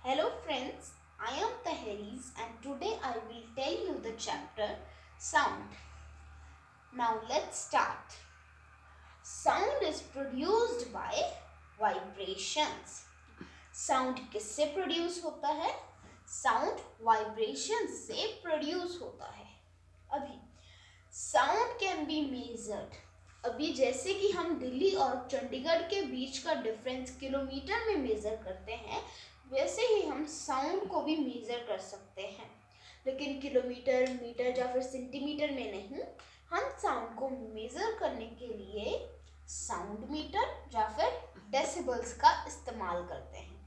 Hello friends, I am Taheris and today I will tell you the chapter Sound. Now let's start. Sound is produced by vibrations. Sound किससे produce होता है? Sound vibration से produce होता है। अभी sound can be measured. अभी जैसे कि हम दिल्ली और चंडीगढ़ के बीच का डिफरेंस किलोमीटर में मेजर करते हैं, वैसे ही हम साउंड को भी मेजर कर सकते हैं, लेकिन किलोमीटर, मीटर या फिर सेंटीमीटर में नहीं। हम साउंड को मेजर करने के लिए साउंड मीटर या फिर डेसिबल्स का इस्तेमाल करते हैं।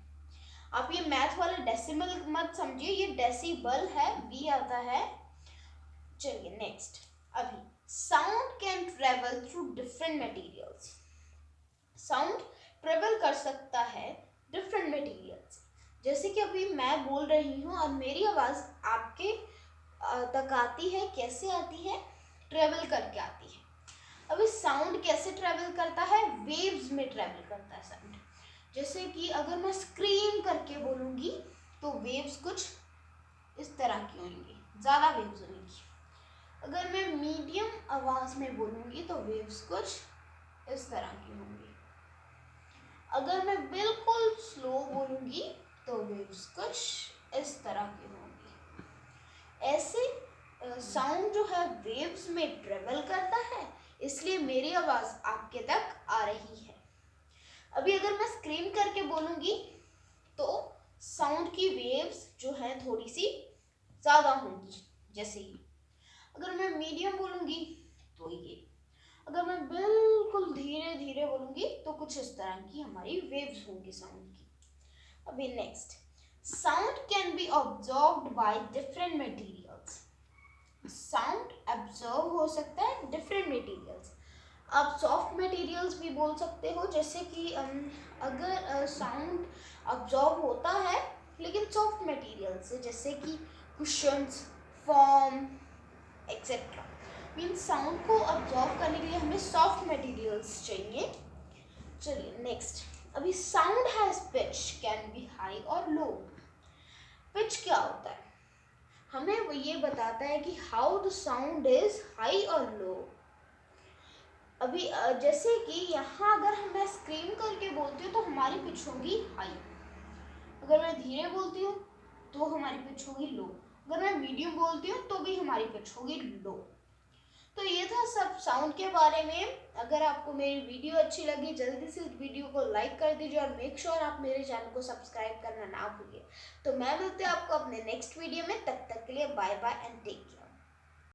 आप ये मैथ वाला डेसिमल मत समझिए, ये डेसिबल है, बी आता है। चलिए नेक्स्ट। अभी sound can travel through different materials. Sound travel कर सकता है डिफरेंट मटेरियल्स। जैसे कि अभी मैं बोल रही हूँ और मेरी आवाज़ आपके तक आती है, कैसे आती है? ट्रेवल करके आती है। अभी साउंड कैसे ट्रेवल करता है? वेव्स में ट्रेवल करता है साउंड। जैसे कि अगर मैं स्क्रीम करके बोलूँगी तो वेव्स कुछ इस तरह की होंगी, ज़्यादा वेव्स होंगी। अगर मैं मीडियम आवाज़ में बोलूँगी तो वेव्स कुछ इस तरह की होंगी। अगर मैं बिल्कुल स्लो बोलूँगी तो वेव्स कुछ इस तरह की होंगी। ऐसे साउंड जो है वेव्स में ट्रेवल करता है, इसलिए मेरी आवाज़ आपके तक आ रही है। अभी अगर मैं स्क्रीम करके बोलूँगी तो साउंड की वेव्स जो है थोड़ी सी ज़्यादा होंगी, जैसे ही। अगर मैं मीडियम बोलूँगी तो ये। अगर मैं बिल्कुल धीरे धीरे बोलूँगी तो कुछ इस तरह की हमारी वेव्स होंगी साउंड की। अभी next, sound can be observed by different materials. Sound observe हो सकता है डिफरेंट मटेरियल्स। आप सॉफ्ट मटेरियल्स भी बोल सकते हो, जैसे कि अगर साउंड ऑब्जर्व होता है लेकिन सॉफ्ट मटेरियल से, जैसे कि cushions, form etcetera. Means sound को ऑब्जर्व करने के लिए हमें सॉफ्ट मटेरियल्स चाहिए। चलिए नेक्स्ट। अभी sound has pitch, can be high और लो। पिच क्या होता है? हमें वो ये बताता है कि how the sound is high और लो। अभी जैसे कि यहाँ अगर मैं स्क्रीम करके बोलती हूँ तो हमारी पिच होगी हाई। अगर मैं धीरे बोलती हूँ तो हमारी पिच होगी लो। अगर मैं मीडियम बोलती हूँ तो भी हमारी पिच होगी लो। तो ये था सब साउंड के बारे में। अगर आपको मेरी वीडियो अच्छी लगी, जल्दी से इस वीडियो को लाइक कर दीजिए और मेक श्योर आप मेरे चैनल को सब्सक्राइब करना ना भूलिए। तो मैं मिलती हूँ आपको अपने नेक्स्ट वीडियो में। तब तक के लिए bye bye and take care.